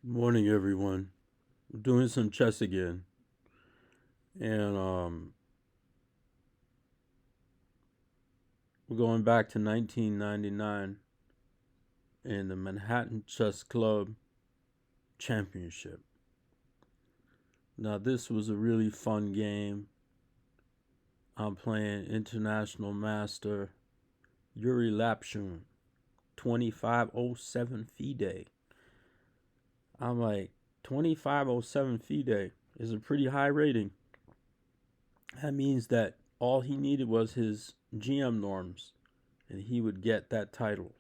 Morning, everyone. We're doing some chess again, and we're going back to 1999 in the Manhattan Chess Club Championship. Now, this was a really fun game. I'm playing International Master Yuri Lapshun, 2507 FIDE. I'm like, 2507 FIDE is a pretty high rating. That means that all he needed was his GM norms, and he would get that title.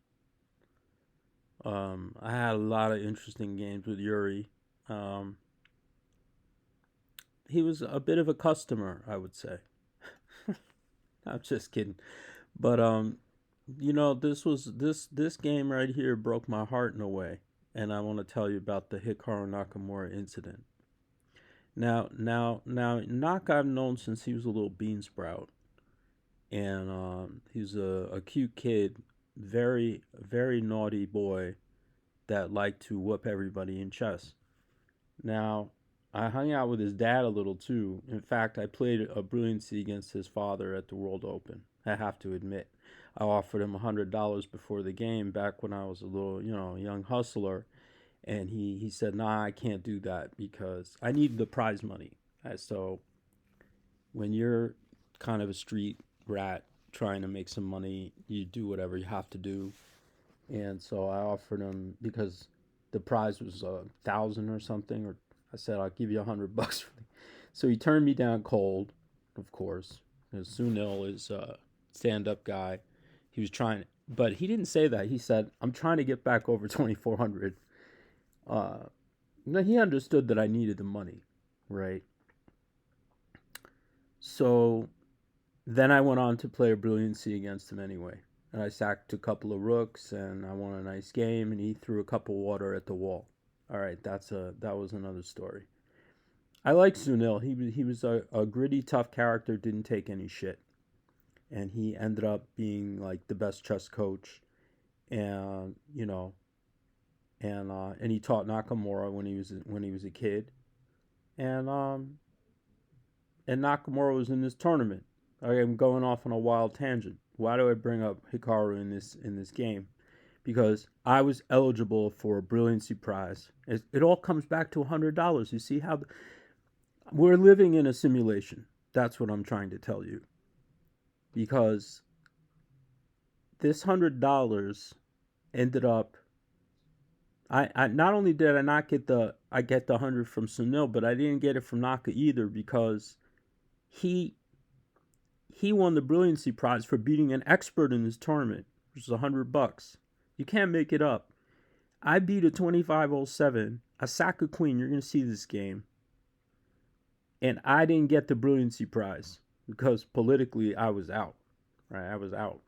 I had a lot of interesting games with Yuri. Um, he was a bit of a customer, I would say. I'm just kidding, but this game right here broke my heart in a way, and I want to tell you about the Hikaru Nakamura incident. Now, Naka I've known since he was a little bean sprout, and he's a cute kid, very naughty boy that liked to whoop everybody in chess. Now, I hung out with his dad a little too. In fact, I played a Brilliancy against his father at the World Open. I have to admit, I offered him $100 before the game back when I was a little, young hustler, and he said, "Nah, I can't do that because I need the prize money." So when you're kind of a street rat trying to make some money, you do whatever you have to do. And so I offered him because the prize was 1,000 or something, or I said I'll give you $100 for it. So he turned me down cold, of course. Because Sunil is a stand-up guy. He was trying, but he didn't say that. He said, "I'm trying to get back over 2,400." Uh, he understood that I needed the money, right? So then I went on to play a Brilliancy against him anyway. And I sacked a couple of rooks and I won a nice game and he threw a cup of water at the wall. All right, that was another story. I like Sunil. He was a gritty, tough character. Didn't take any shit, and he ended up being like the best chess coach. And and he taught Nakamura when he was a kid. And Nakamura was in this tournament. I'm going off on a wild tangent. Why do I bring up Hikaru in this game? Because I was eligible for a Brilliancy Prize. It all comes back to $100. You see how we're living in a simulation. That's what I'm trying to tell you. Because this $100 ended up. I not only did I not get the 100 from Sunil, but I didn't get it from Naka either because he he won the Brilliancy Prize for beating an expert in this tournament, which is $100. You can't make it up. I beat a 2507, a sack of queen. You're gonna see this game, and I didn't get the Brilliancy Prize because politically I was out. Right, I was out.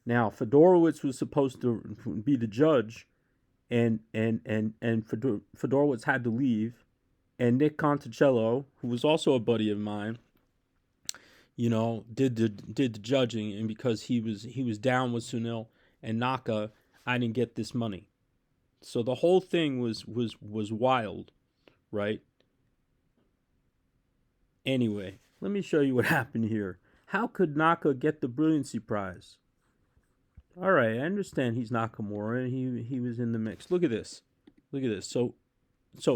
Now Fedorowicz was supposed to be the judge, and Fedorowicz had to leave, and Nick Conticello, who was also a buddy of mine, did the judging, and because he was down with Sunil and Naka, I didn't get this money. So the whole thing was wild, right? Anyway, let me show you what happened here. How could Naka get the Brilliancy Prize? All right, I understand he's Nakamura and he was in the mix. Look at this. Look at this. So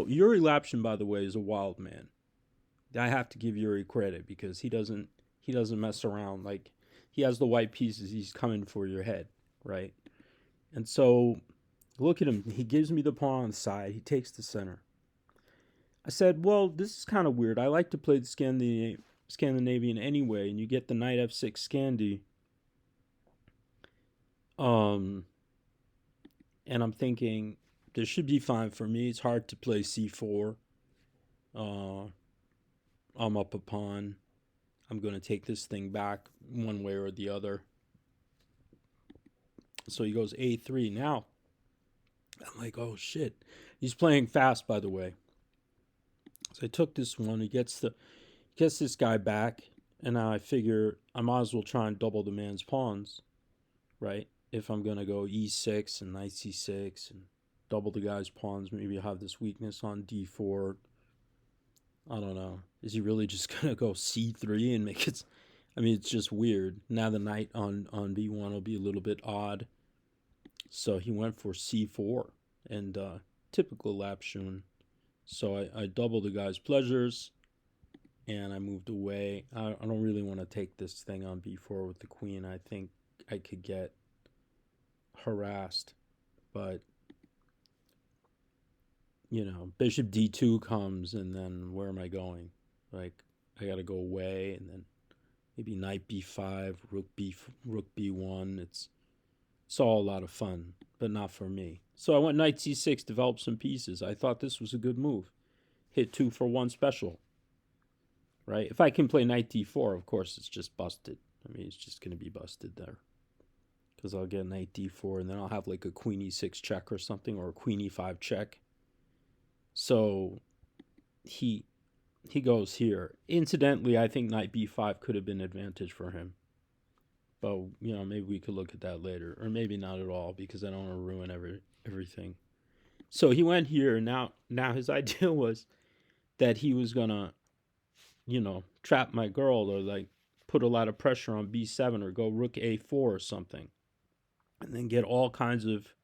Yuri Lapshin, by the way, is a wild man. I have to give Yuri credit because he doesn't mess around. Like he has the white pieces, he's coming for your head, right? And so look at him. He gives me the pawn on the side. He takes the center. I said, well, this is kind of weird. I like to play the Scandinavian anyway, and you get the knight f6 Scandi. Um, and I'm thinking this should be fine for me. It's hard to play c4. Uh, I'm up a pawn. I'm going to take this thing back one way or the other. So he goes a3. Now, I'm like, oh shit. He's playing fast, by the way. So I took this one. He gets this guy back, and now I figure I might as well try and double the man's pawns, right? If I'm gonna go e6 and knight c6, and double the guy's pawns. Maybe have this weakness on d4. I don't know. Is he really just gonna go c3 and make it? I mean, it's just weird. Now the knight on b1 will be a little bit odd. So he went for c4, and typical Lapshun. So I doubled the guy's pleasures, and I moved away. I don't really want to take this thing on b4 with the queen. I think I could get harassed, but bishop d2 comes, and then where am I going? Like, I gotta go away, and then maybe knight b5, rook b1. It's all a lot of fun, but not for me. So I went knight c6, developed some pieces. I thought this was a good move. Hit 2 for 1 special, right? If I can play knight d4, of course, it's just busted. I mean, it's just going to be busted there. Because I'll get knight d4, and then I'll have like a queen e6 check or something, or a queen e5 check. So he goes here. Incidentally, I think knight b5 could have been advantage for him. But, maybe we could look at that later. Or maybe not at all, because I don't want to ruin everything. So he went here. Now his idea was that he was going to, trap my girl, or like put a lot of pressure on b7, or go rook a4 or something. And then get all kinds of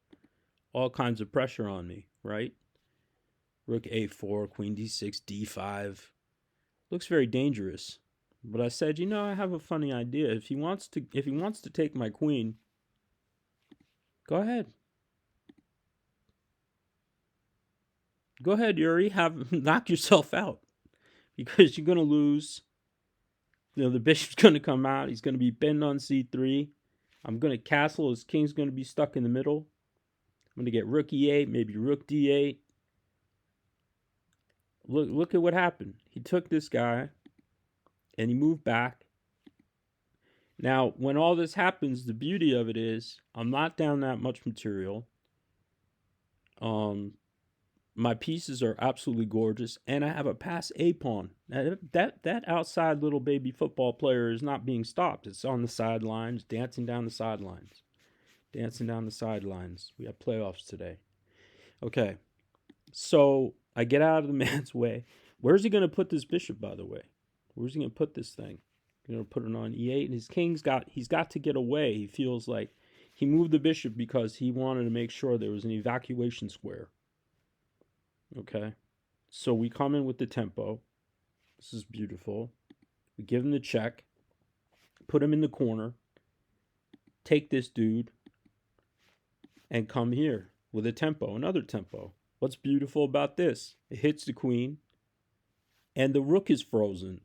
pressure on me, right? Rook a4, queen d6, d5. Looks very dangerous. But I said, I have a funny idea. If he wants to take my queen, go ahead. Go ahead, Yuri. Knock yourself out, because you're gonna lose. The bishop's gonna come out. He's gonna be pinned on c3. I'm gonna castle. His king's gonna be stuck in the middle. I'm gonna get rook e8, maybe rook d8. Look at what happened. He took this guy, and he moved back. Now, when all this happens, the beauty of it is I'm not down that much material. My pieces are absolutely gorgeous, and I have a pass A pawn. That outside little baby football player is not being stopped. It's on the sidelines, dancing down the sidelines. Dancing down the sidelines. We have playoffs today. Okay, so I get out of the man's way. Where's he going to put this bishop, by the way? Where's he going to put this thing? He's going to put it on e8, and his king's he's got to get away. He feels like he moved the bishop because he wanted to make sure there was an evacuation square. Okay, so we come in with the tempo. This is beautiful. We give him the check, put him in the corner, take this dude, and come here with a tempo, another tempo. What's beautiful about this? It hits the queen, and the rook is frozen.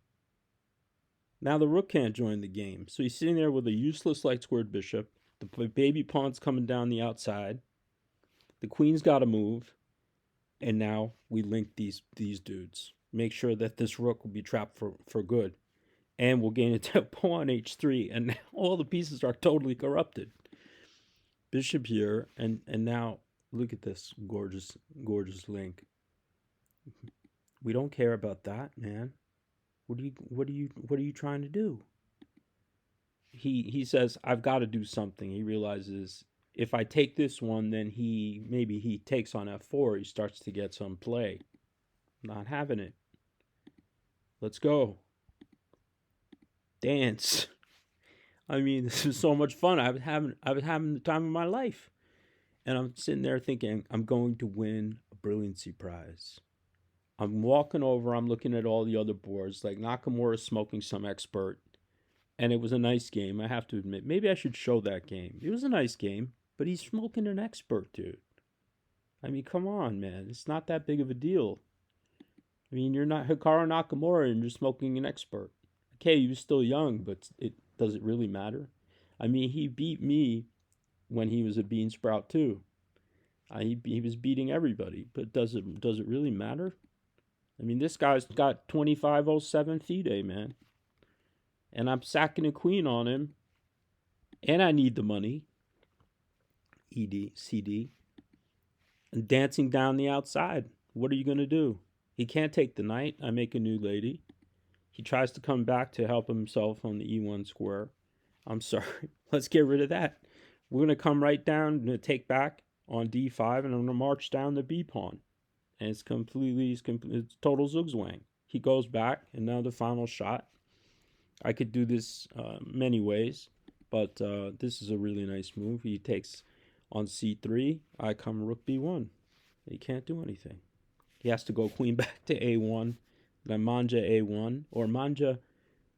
Now the rook can't join the game. So he's sitting there with a useless light squared bishop. The baby pawn's coming down the outside. The queen's got to move. And now we link these dudes. Make sure that this rook will be trapped for good. And we'll gain a tempo on h3. And now all the pieces are totally corrupted. Bishop here. And now look at this gorgeous link. We don't care about that, man. What are you trying to do? He says, I've got to do something. He realizes if I take this one, then maybe he takes on f4. He starts to get some play. Not having it. Let's go. Dance. I mean, this is so much fun. I was having the time of my life. And I'm sitting there thinking, I'm going to win a Brilliancy prize. I'm walking over, I'm looking at all the other boards, like Nakamura smoking some expert. And it was a nice game, I have to admit. Maybe I should show that game. It was a nice game, but he's smoking an expert, dude. I mean, come on, man. It's not that big of a deal. I mean, you're not Hikaru Nakamura and you're smoking an expert. Okay, he was still young, but does it really matter? I mean, he beat me when he was a bean sprout too. He was beating everybody, but does it really matter? I mean, this guy's got 2507 FIDE, man. And I'm sacking a queen on him. And I need the money. CD. And dancing down the outside. What are you going to do? He can't take the knight. I make a new lady. He tries to come back to help himself on the e1 square. I'm sorry. Let's get rid of that. We're going to come right down and take back. on d5, and I'm gonna march down the b pawn, and it's total zugzwang. He goes back, and now the final shot. I could do this many ways, but this is a really nice move. He takes on c3. I come rook b1. He can't do anything. He has to go queen back to a1, then manja a1, or manja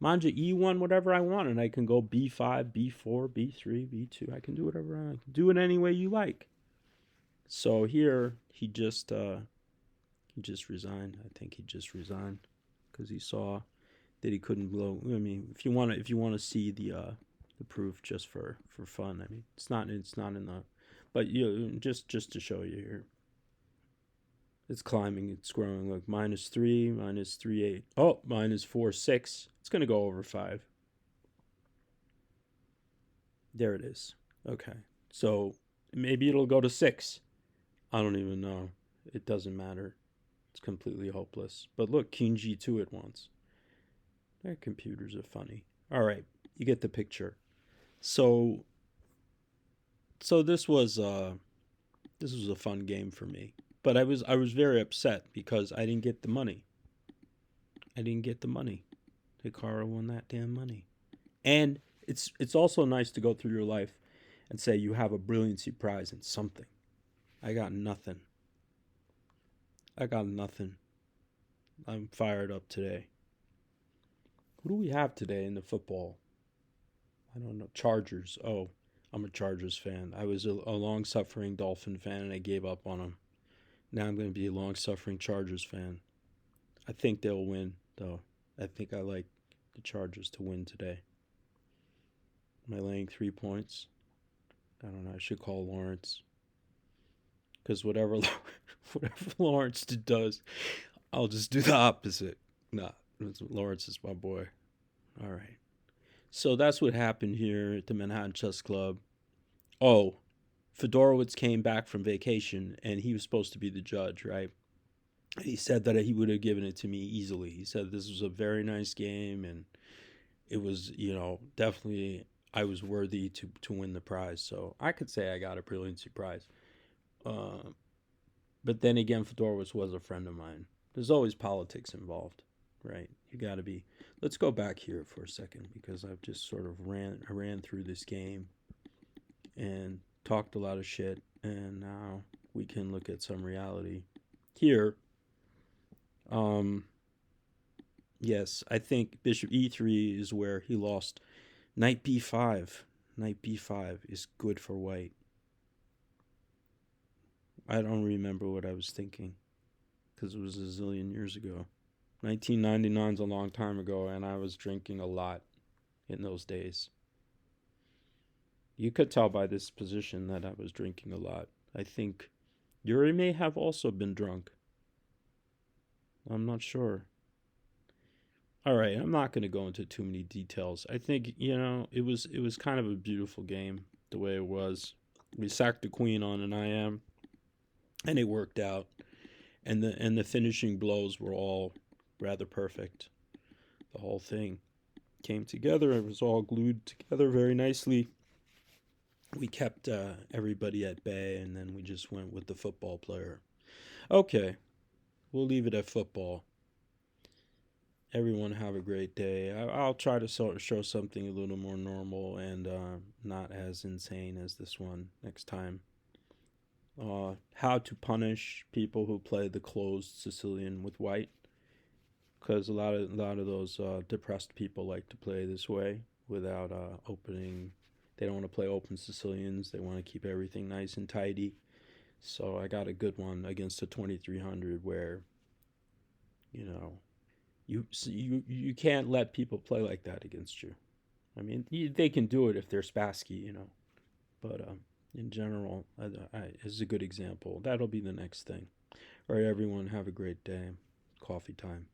e1, whatever I want, and I can go b5, b4, b3, b2. I can do whatever I like. Do it any way you like. So here he just resigned. I think he just resigned because he saw that he couldn't blow. I mean, if you want to see the proof just for fun, I mean, it's not in the, but just to show you here. It's climbing, it's growing. Look, -3, -3.8. Oh, -4.6. It's gonna go over 5. There it is. Okay, so maybe it'll go to 6. I don't even know. It doesn't matter. It's completely hopeless. But look, King G2 at once. Their computers are funny. All right, you get the picture. So this was a fun game for me. But I was very upset because I didn't get the money. Hikaru won that damn money. And it's also nice to go through your life and say you have a brilliancy prize in something. I got nothing. I'm fired up today. Who do we have today in the football? I don't know. Chargers. Oh, I'm a Chargers fan. I was a long-suffering Dolphin fan, and I gave up on them. Now I'm going to be a long-suffering Chargers fan. I think they'll win, though. I think I like the Chargers to win today. Am I laying 3 points? I don't know. I should call Lawrence. Because whatever Lawrence does, I'll just do the opposite. Nah, Lawrence is my boy. All right. So that's what happened here at the Manhattan Chess Club. Oh, Fedorowicz came back from vacation, and he was supposed to be the judge, right? He said that he would have given it to me easily. He said this was a very nice game, and it was, definitely I was worthy to win the prize. So I could say I got a brilliancy prize. But then again, Fedorowicz was a friend of mine. There's always politics involved, right? You got to be. Let's go back here for a second because I've just sort of ran through this game and talked a lot of shit, and now we can look at some reality. Here, yes, I think Bishop E3 is where he lost. Knight B5. Knight B5 is good for white. I don't remember what I was thinking because it was a zillion years ago. 1999 is a long time ago, and I was drinking a lot in those days. You could tell by this position that I was drinking a lot. I think Yuri may have also been drunk. I'm not sure. All right, I'm not going to go into too many details. I think, it was kind of a beautiful game the way it was. We sacked the queen on an IM, and it worked out. And the finishing blows were all rather perfect. The whole thing came together. It was all glued together very nicely. We kept everybody at bay, and then we just went with the football player. Okay, we'll leave it at football. Everyone have a great day. I'll try to show something a little more normal and not as insane as this one next time. How to punish people who play the closed Sicilian with white, because a lot of those depressed people like to play this way without opening. They don't want to play open Sicilians. They want to keep everything nice and tidy. So I got a good one against a 2300 where, you can't let people play like that against you. I mean, they can do it if they're Spassky, but in general, is a good example. That'll be the next thing. All right, everyone, have a great day. Coffee time.